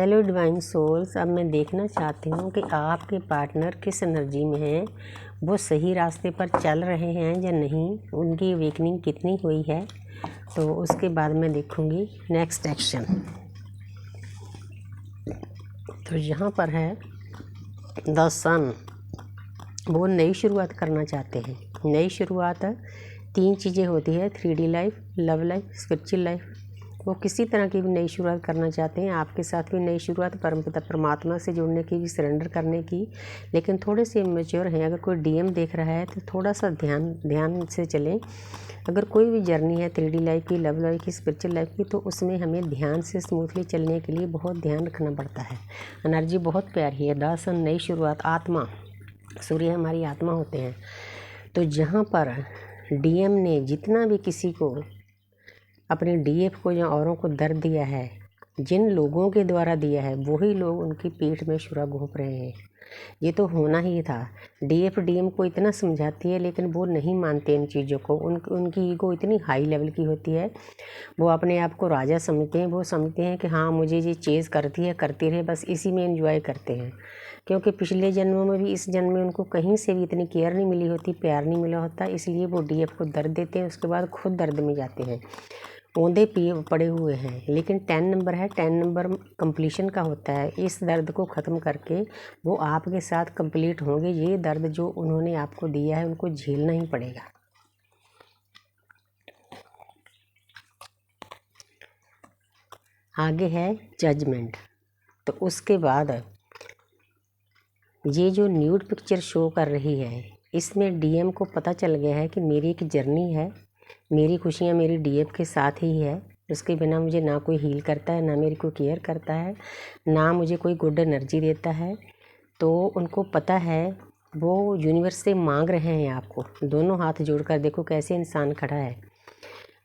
Hello divine souls, अब मैं देखना चाहती हूँ कि आपके पार्टनर किस एनर्जी में हैं, वो सही रास्ते पर चल रहे हैं या नहीं, उनकी अवेकनिंग कितनी हुई है। तो उसके बाद मैं देखूँगी नेक्स्ट एक्शन। तो यहाँ पर है द सन, वो नई शुरुआत करना चाहते हैं। नई शुरुआत 3 चीज़ें होती है, 3D life, love life, spiritual life. वो किसी तरह की भी नई शुरुआत करना चाहते हैं। आपके साथ भी नई शुरुआत, परमपिता परमात्मा से जुड़ने की भी, सरेंडर करने की, लेकिन थोड़े से इमेच्योर हैं। अगर कोई डीएम देख रहा है तो थोड़ा सा ध्यान से चलें। अगर कोई भी जर्नी है 3D लाइफ की, लव लाइफ की, स्पिरिचुअल लाइफ की, तो उसमें हमें ध्यान से स्मूथली चलने के लिए बहुत ध्यान रखना पड़ता है। एनर्जी बहुत प्यारी है। द सन, नई शुरुआत, आत्मा, सूर्य हमारी आत्मा होते हैं। तो जहाँ पर डीएम ने जितना भी किसी को, अपने डीएफ को या औरों को दर्द दिया है, जिन लोगों के द्वारा दिया है, वही लोग उनकी पीठ में छुरा घोंप रहे हैं। ये तो होना ही था। डीएफ डीएम को इतना समझाती है, लेकिन वो नहीं मानते इन चीज़ों को। उनकी ईगो इतनी हाई लेवल की होती है, वो अपने आप को राजा समझते हैं। वो समझते हैं कि हाँ, मुझे ये चेज़ करती है, करती रहे, बस इसी में एंजॉय करते हैं। क्योंकि पिछले जन्मों में भी, इस जन्म में उनको कहीं से भी इतनी केयर नहीं मिली होती, प्यार नहीं मिला होता, इसलिए वो डीएफ को दर्द देते हैं। उसके बाद खुद दर्द में जाते हैं, औंधे पिए पड़े हुए हैं। लेकिन 10 नंबर है, 10 नंबर कंप्लीशन का होता है। इस दर्द को ख़त्म करके वो आपके साथ कंप्लीट होंगे। ये दर्द जो उन्होंने आपको दिया है, उनको झेलना ही पड़ेगा। आगे है जजमेंट। तो उसके बाद ये जो न्यूड पिक्चर शो कर रही है, इसमें डीएम को पता चल गया है कि मेरी एक जर्नी है, मेरी खुशियाँ मेरी डीएफ के साथ ही है। उसके बिना मुझे ना कोई हील करता है, ना मेरी कोई केयर करता है, ना मुझे कोई गुड एनर्जी देता है। तो उनको पता है, वो यूनिवर्स से मांग रहे हैं आपको। दोनों हाथ जोड़कर देखो कैसे इंसान खड़ा है।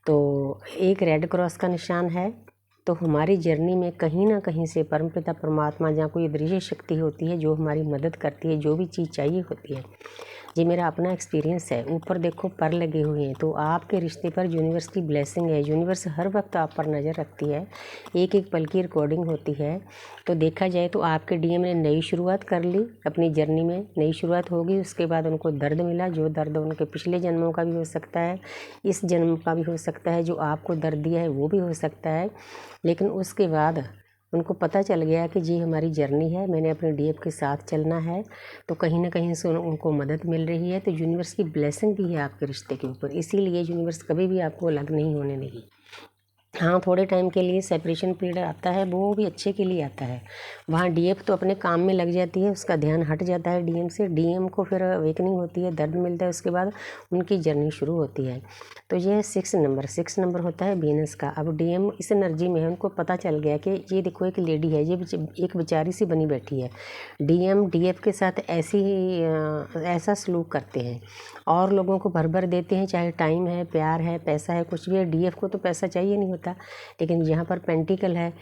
तो एक रेड क्रॉस का निशान है। तो हमारी जर्नी में कहीं ना कहीं से परमपिता परमात्मा, जहाँ कोई दृश्य शक्ति होती है जो हमारी मदद करती है, जो भी चीज़ चाहिए होती है। ये मेरा अपना एक्सपीरियंस है। ऊपर देखो पर लगे हुए हैं, तो आपके रिश्ते पर यूनिवर्स की ब्लेसिंग है। यूनिवर्स हर वक्त आप पर नज़र रखती है। एक एक पल की रिकॉर्डिंग होती है। तो देखा जाए तो आपके डीएम ने नई शुरुआत कर ली, अपनी जर्नी में नई शुरुआत होगी। उसके बाद उनको दर्द मिला, जो दर्द उनके पिछले जन्मों का भी हो सकता है, इस जन्म का भी हो सकता है। जो आपको दर्द दिया है वो भी हो सकता है। लेकिन उसके बाद उनको पता चल गया कि जी हमारी जर्नी है, मैंने अपने डीएफ के साथ चलना है। तो कहीं ना कहीं से उनको मदद मिल रही है। तो यूनिवर्स की ब्लेसिंग भी है आपके रिश्ते के ऊपर, इसीलिए यूनिवर्स कभी भी आपको अलग नहीं होने देगी। हाँ, थोड़े टाइम के लिए सेपरेशन पीरियड आता है, वो भी अच्छे के लिए आता है। वहाँ डीएफ तो अपने काम में लग जाती है, उसका ध्यान हट जाता है डीएम से। डीएम को फिर अवेकनिंग होती है, दर्द मिलता है, उसके बाद उनकी जर्नी शुरू होती है। तो ये 6 नंबर होता है वीनस का। अब डीएम इस एनर्जी में है, उनको पता चल गया कि ये देखो एक लेडी है, ये एक बेचारी सी बनी बैठी है। डीएम डीएफ के साथ ऐसा सलूक करते हैं, और लोगों को भर भर देते हैं, चाहे टाइम है, प्यार है, पैसा है, कुछ भी है। डीएफ को तो पैसा चाहिए नहीं होता, लेकिन यहाँ पर पेंटिकल है।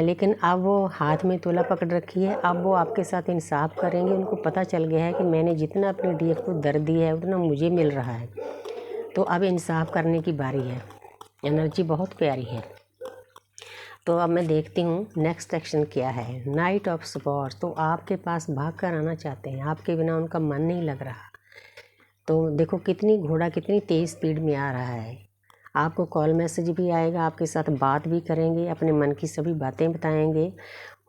लेकिन अब वो हाथ में तोला पकड़ रखी है। अब वो आपके साथ इंसाफ करेंगे। उनको पता चल गया है कि मैंने जितना अपने डीएफ को दर्द दिया है, उतना मुझे मिल रहा है। तो अब इंसाफ करने की बारी है। एनर्जी बहुत प्यारी है। तो अब मैं देखती हूँ नेक्स्ट एक्शन क्या है। Night of support. तो आपके पास भाग कर आना चाहते हैं, आपके बिना उनका मन नहीं लग रहा। तो देखो कितनी घोड़ा कितनी तेज़ स्पीड में आ रहा है। आपको कॉल मैसेज भी आएगा, आपके साथ बात भी करेंगे, अपने मन की सभी बातें बताएंगे।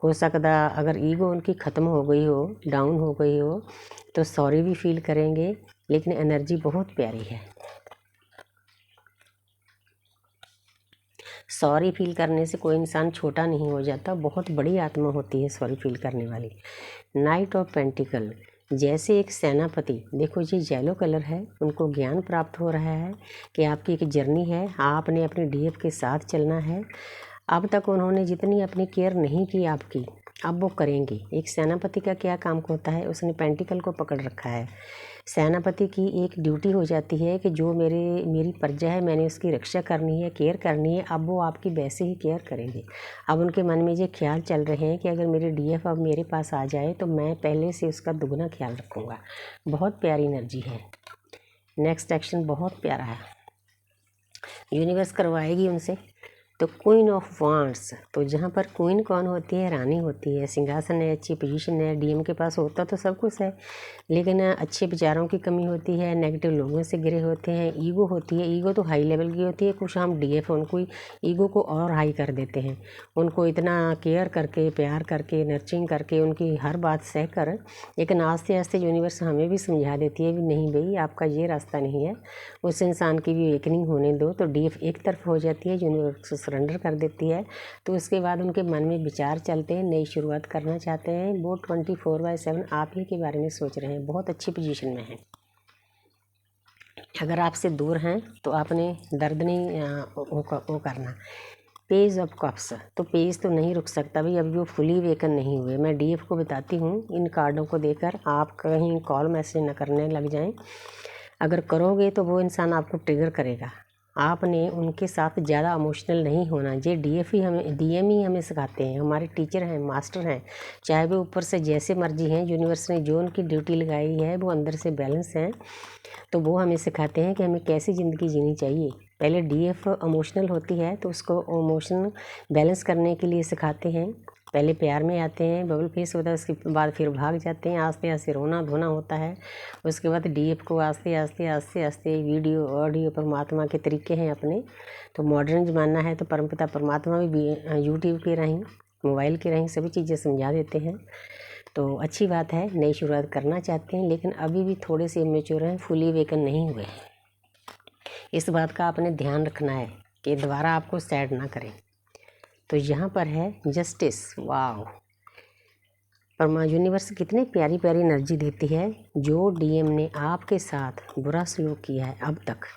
हो सकता अगर ईगो उनकी ख़त्म हो गई हो, डाउन हो गई हो, तो सॉरी भी फील करेंगे। लेकिन एनर्जी बहुत प्यारी है। सॉरी फील करने से कोई इंसान छोटा नहीं हो जाता, बहुत बड़ी आत्मा होती है सॉरी फील करने वाली। नाइट ऑफ पेंटिकल, जैसे एक सेनापति, देखो ये येलो कलर है, उनको ज्ञान प्राप्त हो रहा है कि आपकी एक जर्नी है, आपने अपने डीएफ के साथ चलना है। अब तक उन्होंने जितनी अपनी केयर नहीं की आपकी, अब वो करेंगे। एक सेनापति का क्या काम होता है, उसने पेंटिकल को पकड़ रखा है। सेनापति की एक ड्यूटी हो जाती है कि जो मेरी प्रजा है, मैंने उसकी रक्षा करनी है, केयर करनी है। अब वो आपकी वैसे ही केयर करेंगे। अब उनके मन में ये ख्याल चल रहे हैं कि अगर मेरे डीएफ अब मेरे पास आ जाए तो मैं पहले से उसका दुगना ख्याल रखूँगा। बहुत प्यारी एनर्जी है। नेक्स्ट एक्शन बहुत प्यारा है, यूनिवर्स करवाएगी उनसे। तो क्वीन ऑफ वांड्स, तो जहाँ पर क्वीन कौन होती है, रानी होती है, सिंहासन है, अच्छी पोजीशन है। डीएम के पास होता तो सब कुछ है, लेकिन अच्छे विचारों की कमी होती है, नेगेटिव लोगों से घिरे होते हैं, ईगो होती है। ईगो तो हाई लेवल की होती है, कुछ हम डीएफ उनको ईगो को और हाई कर देते हैं। उनको इतना केयर करके, प्यार करके, नर्चरिंग करके, उनकी हर बात सह कर, लेकिन आस्ते आस्ते यूनिवर्स हमें भी समझा देती है कि नहीं भाई, आपका ये रास्ता नहीं है, उस इंसान की भी अवेकनिंग होने दो। तो डीएफ एक तरफ हो जाती है, यूनिवर्स सरेंडर कर देती है। तो उसके बाद उनके मन में विचार चलते हैं, नई शुरुआत करना चाहते हैं। वो 24/7 आप ही के बारे में सोच रहे हैं, बहुत अच्छी पोजीशन में हैं। अगर आपसे दूर हैं तो आपने दर्द नहीं वो करना। पेज ऑफ कप्स, तो पेज तो नहीं रुक सकता भाई, अभी वो फुली वेकन नहीं हुए। मैं डीएफ को बताती हूँ, इन कार्डों को देकर आप कहीं कॉल मैसेज न करने लग जाएं। अगर करोगे तो वो इंसान आपको ट्रिगर करेगा। आपने उनके साथ ज़्यादा इमोशनल नहीं होना। ये डीएम ही हमें सिखाते हैं, हमारे टीचर हैं, मास्टर हैं, चाहे वो ऊपर से जैसे मर्जी हैं। यूनिवर्स ने जो उनकी ड्यूटी लगाई है वो अंदर से बैलेंस हैं, तो वो हमें सिखाते हैं कि हमें कैसी ज़िंदगी जीनी चाहिए। पहले डीएफ इमोशनल होती है तो उसको इमोशन बैलेंस करने के लिए सिखाते हैं। पहले प्यार में आते हैं, बबल फेस होता है, उसके बाद फिर भाग जाते हैं, आस्ते आस्ते रोना धोना होता है। उसके बाद डीएफ को आस्ते आस्ते आस्ते आस्ते वीडियो ऑडियो परमात्मा के तरीके हैं अपने। तो मॉडर्न ज़माना है तो परमपिता परमात्मा भी यूट्यूब के राहीं, मोबाइल के राहीं सभी चीज़ें समझा देते हैं। तो अच्छी बात है, नई शुरुआत करना चाहते हैं, लेकिन अभी भी थोड़े से इमेच्योर हैं, फुली वेकन नहीं हुए। इस बात का आपने ध्यान रखना है कि दोबारा आपको सैड ना करें। तो यहाँ पर है जस्टिस। वाह, परमा यूनिवर्स कितनी प्यारी प्यारी एनर्जी देती है। जो डीएम ने आपके साथ बुरा सलूक किया है अब तक,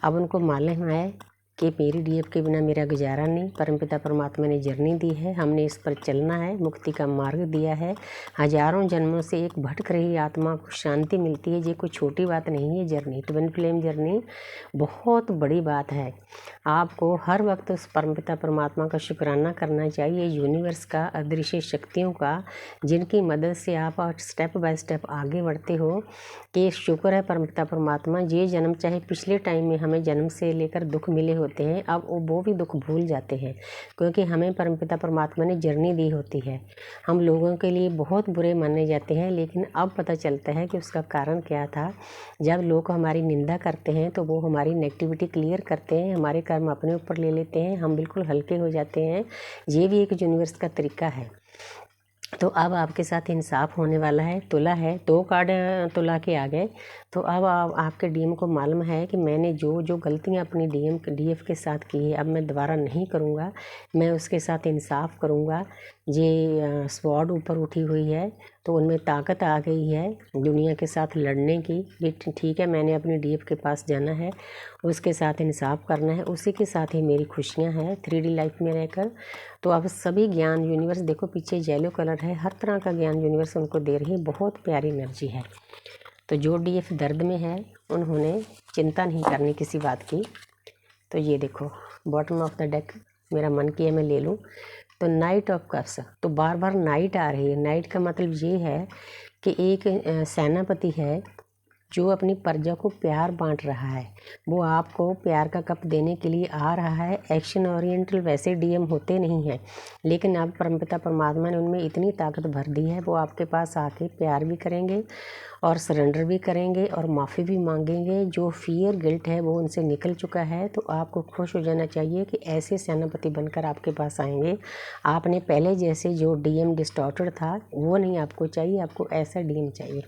अब उनको मालूम है कि मेरी डीएफ के बिना मेरा गुजारा नहीं। परमपिता परमात्मा ने जर्नी दी है, हमने इस पर चलना है, मुक्ति का मार्ग दिया है। हजारों जन्मों से एक भटक रही आत्मा को शांति मिलती है। ये कोई छोटी बात नहीं है। जर्नी, ट्विन फ्लेम जर्नी बहुत बड़ी बात है। आपको हर वक्त उस परमपिता परमात्मा का शुक्राना करना चाहिए, यूनिवर्स का, अदृश्य शक्तियों का, जिनकी मदद से आप स्टेप बाय स्टेप आगे बढ़ते हो। कि शुक्र है परमपिता परमात्मा, ये जन्म चाहे पिछले टाइम में हमें जन्म से लेकर दुख मिले होते हैं, अब वो भी दुख भूल जाते हैं, क्योंकि हमें परमपिता परमात्मा ने जर्नी दी होती है। हम लोगों के लिए बहुत बुरे माने जाते हैं, लेकिन अब पता चलता है कि उसका कारण क्या था। जब लोग हमारी निंदा करते हैं तो वो हमारी नेगेटिविटी क्लियर करते हैं, हमारे कर्म अपने ऊपर ले लेते हैं, हम बिल्कुल हल्के हो जाते हैं। ये भी एक यूनिवर्स का तरीका है। तो अब आपके साथ इंसाफ होने वाला है। तुला है, 2 कार्ड तुला के आ गए। तो अब आपके डीएम को मालूम है कि मैंने जो जो गलतियां अपनी डीएफ के साथ की है, अब मैं दोबारा नहीं करूँगा, मैं उसके साथ इंसाफ करूँगा। ये स्वॉर्ड ऊपर उठी हुई है, तो उनमें ताकत आ गई है दुनिया के साथ लड़ने की। ये ठीक है, मैंने अपनी डीएफ के पास जाना है, उसके साथ इंसाफ करना है, उसी के साथ ही मेरी खुशियाँ हैं 3D लाइफ में रहकर। तो अब सभी ज्ञान यूनिवर्स, देखो पीछे येलो कलर है, हर तरह का ज्ञान यूनिवर्स उनको दे रही है। बहुत प्यारी एनर्जी है। तो जो डीएफ दर्द में है उन्होंने चिंता नहीं करनी किसी बात की। तो ये देखो बॉटम ऑफ द डेक, मेरा मन किया मैं ले लूँ। तो नाइट ऑफ कप्स, तो बार बार नाइट आ रही है। नाइट का मतलब ये है कि एक सेनापति है जो अपनी प्रजा को प्यार बांट रहा है, वो आपको प्यार का कप देने के लिए आ रहा है। एक्शन ओरिएंटल वैसे डीएम होते नहीं हैं, लेकिन अब परमपिता परमात्मा ने उनमें इतनी ताकत भर दी है, वो आपके पास आके प्यार भी करेंगे और सरेंडर भी करेंगे और माफ़ी भी मांगेंगे। जो फियर गिल्ट है वो उनसे निकल चुका है। तो आपको खुश हो जाना चाहिए कि ऐसे सेनापति बनकर आपके पास आएंगे। आपने पहले जैसे जो डीएम डिस्टॉर्टेड था वो नहीं आपको चाहिए, आपको ऐसा डीएम चाहिए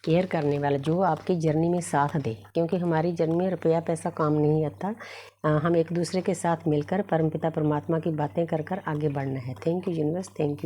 केयर करने वाला, जो आपकी जर्नी में साथ दे। क्योंकि हमारी जर्नी में रुपया पैसा काम नहीं आता, हम एक दूसरे के साथ मिलकर परमपिता परमात्मा की बातें कर कर आगे बढ़ना है। Thank you universe, thank you.